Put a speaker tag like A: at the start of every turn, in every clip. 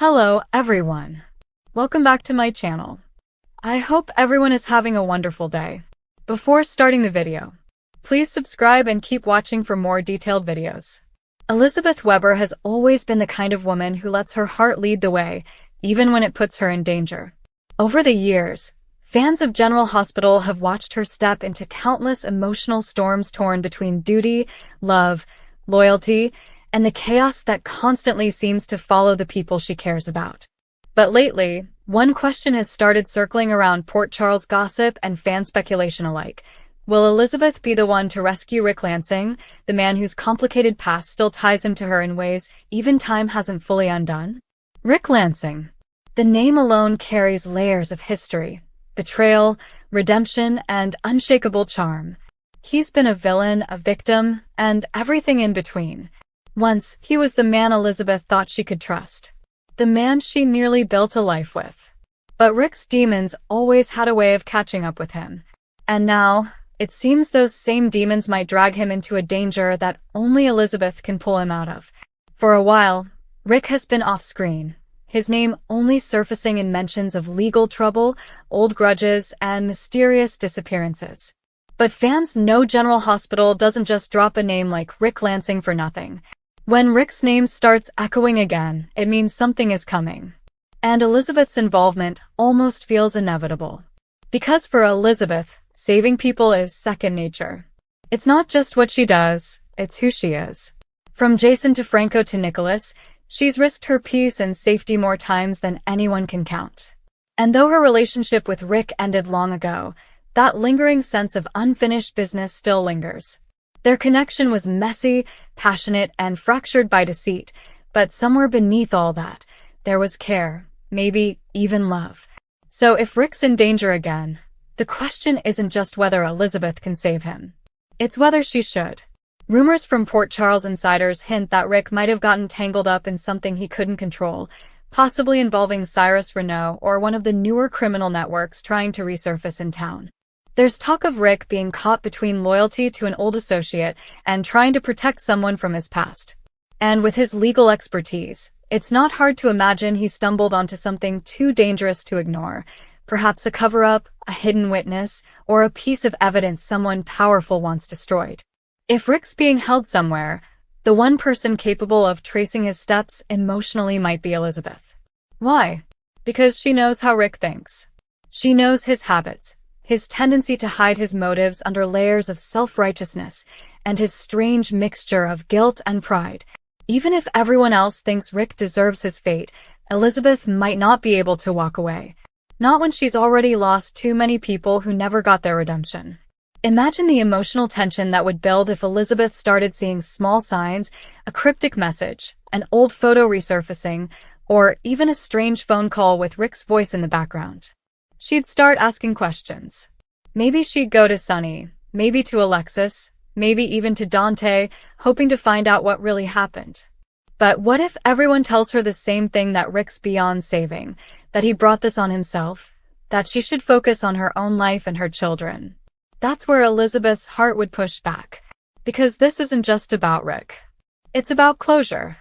A: Hello, everyone. Welcome back to my channel. I hope everyone is having a wonderful day. Before starting the video, please subscribe and keep watching for more detailed videos. Elizabeth Weber has always been the kind of woman who lets her heart lead the way, even when it puts her in danger. Over the years, fans of General Hospital have watched her step into countless emotional storms torn between duty, love, loyalty, and the chaos that constantly seems to follow the people she cares about. But lately, one question has started circling around Port Charles gossip and fan speculation alike. Will Elizabeth be the one to rescue Rick Lansing, the man whose complicated past still ties him to her in ways even time hasn't fully undone? Rick Lansing. The name alone carries layers of history, betrayal, redemption, and unshakable charm. He's been a villain, a victim, and everything in between. Once, he was the man Elizabeth thought she could trust. The man she nearly built a life with. But Rick's demons always had a way of catching up with him. And now, it seems those same demons might drag him into a danger that only Elizabeth can pull him out of. For a while, Rick has been off-screen, his name only surfacing in mentions of legal trouble, old grudges, and mysterious disappearances. But fans know General Hospital doesn't just drop a name like Rick Lansing for nothing. When Rick's name starts echoing again, it means something is coming. And Elizabeth's involvement almost feels inevitable. Because for Elizabeth, saving people is second nature. It's not just what she does, it's who she is. From Jason to Franco to Nicholas, she's risked her peace and safety more times than anyone can count. And though her relationship with Rick ended long ago, that lingering sense of unfinished business still lingers. Their connection was messy, passionate, and fractured by deceit, but somewhere beneath all that, there was care, maybe even love. So if Rick's in danger again, the question isn't just whether Elizabeth can save him. It's whether she should. Rumors from Port Charles insiders hint that Rick might have gotten tangled up in something he couldn't control, possibly involving Cyrus Renault or one of the newer criminal networks trying to resurface in town. There's talk of Rick being caught between loyalty to an old associate and trying to protect someone from his past. And with his legal expertise, it's not hard to imagine he stumbled onto something too dangerous to ignore, perhaps a cover-up, a hidden witness, or a piece of evidence someone powerful wants destroyed. If Rick's being held somewhere, the one person capable of tracing his steps emotionally might be Elizabeth. Why? Because she knows how Rick thinks. She knows his habits, his tendency to hide his motives under layers of self-righteousness, and his strange mixture of guilt and pride. Even if everyone else thinks Rick deserves his fate, Elizabeth might not be able to walk away. Not when she's already lost too many people who never got their redemption. Imagine the emotional tension that would build if Elizabeth started seeing small signs, a cryptic message, an old photo resurfacing, or even a strange phone call with Rick's voice in the background. She'd start asking questions. Maybe she'd go to Sunny, maybe to Alexis, maybe even to Dante, hoping to find out what really happened. But what if everyone tells her the same thing, that Rick's beyond saving, that he brought this on himself, that she should focus on her own life and her children? That's where Elizabeth's heart would push back. Because this isn't just about Rick. It's about closure.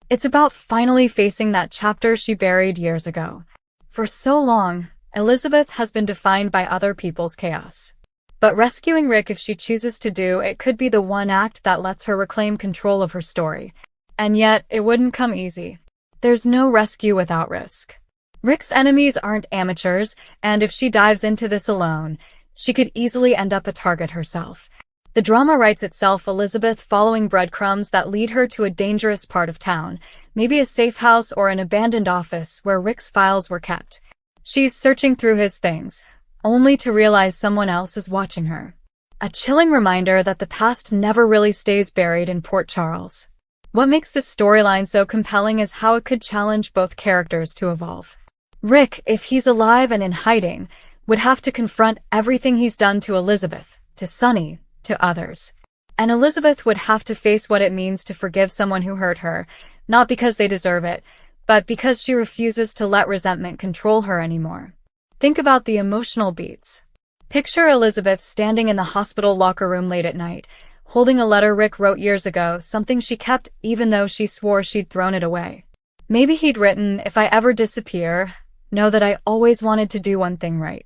A: It's about finally facing that chapter she buried years ago. For so long, Elizabeth has been defined by other people's chaos. But rescuing Rick, if she chooses to do it, could be the one act that lets her reclaim control of her story. And yet, it wouldn't come easy. There's no rescue without risk. Rick's enemies aren't amateurs, and if she dives into this alone, she could easily end up a target herself. The drama writes itself, Elizabeth following breadcrumbs that lead her to a dangerous part of town, maybe a safe house or an abandoned office where Rick's files were kept. She's searching through his things, only to realize someone else is watching her. A chilling reminder that the past never really stays buried in Port Charles. What makes this storyline so compelling is how it could challenge both characters to evolve. Rick, if he's alive and in hiding, would have to confront everything he's done to Elizabeth, to Sunny, to others. And Elizabeth would have to face what it means to forgive someone who hurt her, not because they deserve it, but because she refuses to let resentment control her anymore. Think about the emotional beats. Picture Elizabeth standing in the hospital locker room late at night, holding a letter Rick wrote years ago, something she kept even though she swore she'd thrown it away. Maybe he'd written, "If I ever disappear, know that I always wanted to do one thing right."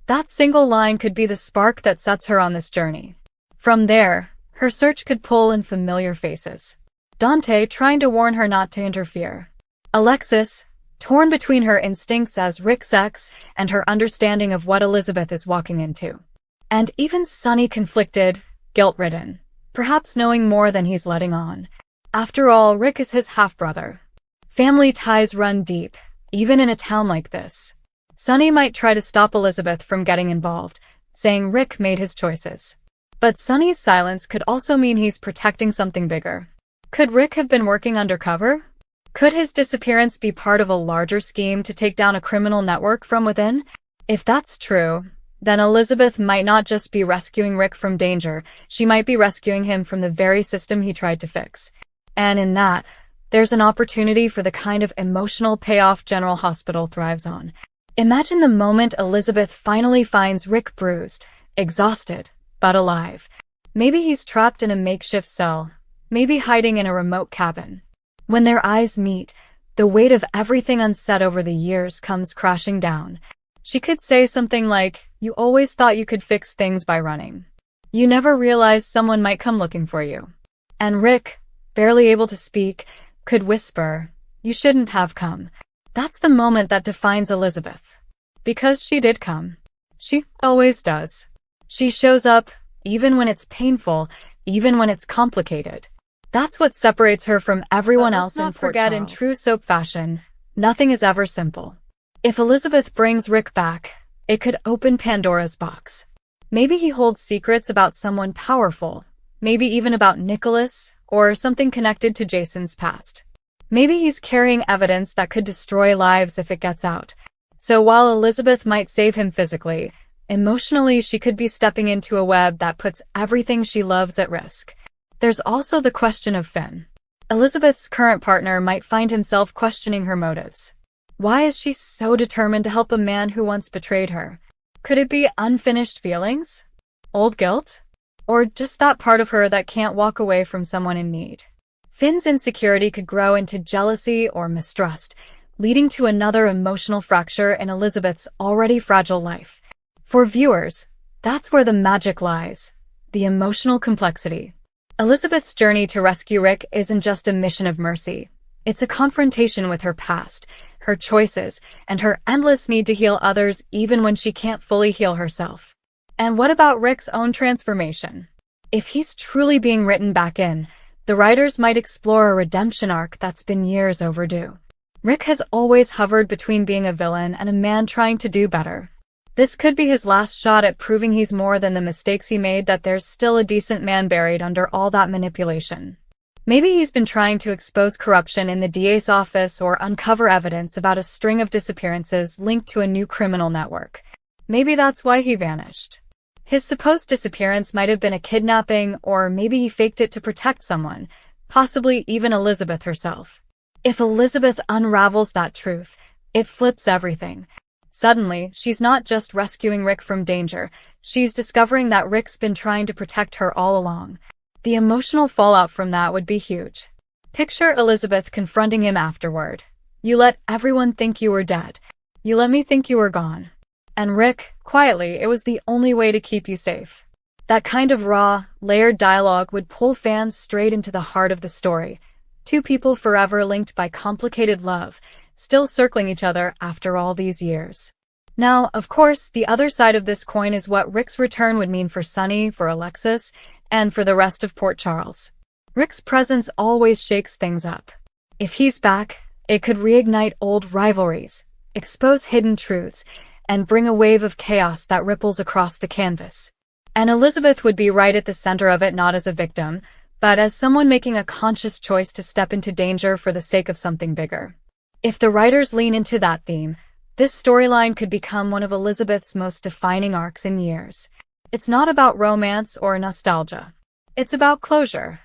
A: That single line could be the spark that sets her on this journey. From there, her search could pull in familiar faces. Dante trying to warn her not to interfere. Alexis, torn between her instincts as Rick's ex and her understanding of what Elizabeth is walking into. And even Sonny conflicted, guilt-ridden, perhaps knowing more than he's letting on. After all, Rick is his half-brother. Family ties run deep, even in a town like this. Sonny might try to stop Elizabeth from getting involved, saying Rick made his choices. But Sonny's silence could also mean he's protecting something bigger. Could Rick have been working undercover? Could his disappearance be part of a larger scheme to take down a criminal network from within? If that's true, then Elizabeth might not just be rescuing Rick from danger, she might be rescuing him from the very system he tried to fix. And in that, there's an opportunity for the kind of emotional payoff General Hospital thrives on. Imagine the moment Elizabeth finally finds Rick bruised, exhausted, but alive. Maybe he's trapped in a makeshift cell, maybe hiding in a remote cabin. When their eyes meet, the weight of everything unsaid over the years comes crashing down. She could say something like, "You always thought you could fix things by running. You never realized someone might come looking for you." And Rick, barely able to speak, could whisper, "You shouldn't have come." That's the moment that defines Elizabeth. Because she did come. She always does. She shows up, even when it's painful, even when it's complicated. That's what separates her from everyone else in Port Charles. Forget, in true soap fashion, nothing is ever simple. If Elizabeth brings Rick back, it could open Pandora's box. Maybe he holds secrets about someone powerful, maybe even about Nicholas, or something connected to Jason's past. Maybe he's carrying evidence that could destroy lives if it gets out. So while Elizabeth might save him physically, emotionally she could be stepping into a web that puts everything she loves at risk. There's also the question of Finn. Elizabeth's current partner might find himself questioning her motives. Why is she so determined to help a man who once betrayed her? Could it be unfinished feelings? Old guilt? Or just that part of her that can't walk away from someone in need? Finn's insecurity could grow into jealousy or mistrust, leading to another emotional fracture in Elizabeth's already fragile life. For viewers, that's where the magic lies, the emotional complexity. Elizabeth's journey to rescue Rick isn't just a mission of mercy. It's a confrontation with her past, her choices, and her endless need to heal others even when she can't fully heal herself. And what about Rick's own transformation? If he's truly being written back in, the writers might explore a redemption arc that's been years overdue. Rick has always hovered between being a villain and a man trying to do better. This could be his last shot at proving he's more than the mistakes he made, that there's still a decent man buried under all that manipulation. Maybe he's been trying to expose corruption in the DA's office or uncover evidence about a string of disappearances linked to a new criminal network. Maybe that's why he vanished. His supposed disappearance might have been a kidnapping, or maybe he faked it to protect someone, possibly even Elizabeth herself. If Elizabeth unravels that truth, it flips everything. Suddenly, she's not just rescuing Rick from danger, she's discovering that Rick's been trying to protect her all along. The emotional fallout from that would be huge. Picture Elizabeth confronting him afterward. "You let everyone think you were dead. You let me think you were gone." And Rick, quietly, "It was the only way to keep you safe." That kind of raw, layered dialogue would pull fans straight into the heart of the story. Two people forever linked by complicated love, still circling each other after all these years. Now, of course, the other side of this coin is what Rick's return would mean for Sonny, for Alexis, and for the rest of Port Charles. Rick's presence always shakes things up. If he's back, it could reignite old rivalries, expose hidden truths, and bring a wave of chaos that ripples across the canvas. And Elizabeth would be right at the center of it, not as a victim, but as someone making a conscious choice to step into danger for the sake of something bigger. If the writers lean into that theme, this storyline could become one of Elizabeth's most defining arcs in years. It's not about romance or nostalgia. It's about closure.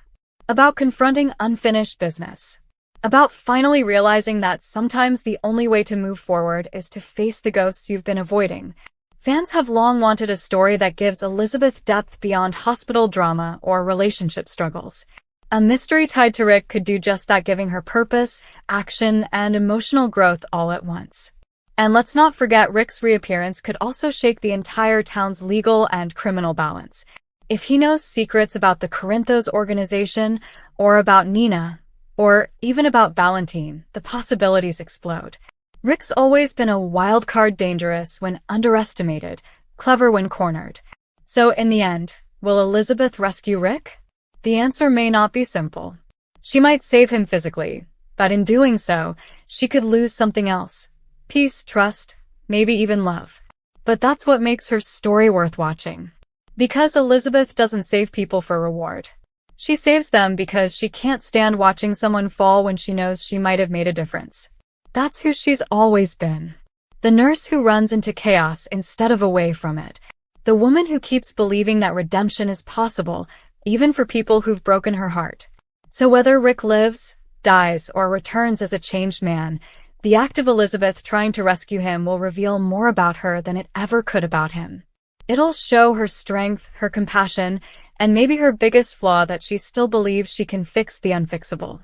A: About confronting unfinished business. About finally realizing that sometimes the only way to move forward is to face the ghosts you've been avoiding. Fans have long wanted a story that gives Elizabeth depth beyond hospital drama or relationship struggles. A mystery tied to Rick could do just that, giving her purpose, action, and emotional growth all at once. And let's not forget, Rick's reappearance could also shake the entire town's legal and criminal balance. If he knows secrets about the Corinthos organization, or about Nina, or even about Valentine, the possibilities explode. Rick's always been a wild card, dangerous when underestimated, clever when cornered. So in the end, will Elizabeth rescue Rick? The answer may not be simple. She might save him physically, but in doing so, she could lose something else. Peace, trust, maybe even love. But that's what makes her story worth watching. Because Elizabeth doesn't save people for reward. She saves them because she can't stand watching someone fall when she knows she might have made a difference. That's who she's always been. The nurse who runs into chaos instead of away from it. The woman who keeps believing that redemption is possible, even for people who've broken her heart. So whether Rick lives, dies, or returns as a changed man, the act of Elizabeth trying to rescue him will reveal more about her than it ever could about him. It'll show her strength, her compassion, and maybe her biggest flaw, that she still believes she can fix the unfixable.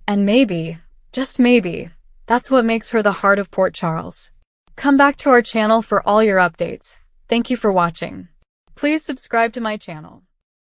A: And maybe, just maybe, that's what makes her the heart of Port Charles. Come back to our channel for all your updates. Thank you for watching. Please subscribe to my channel.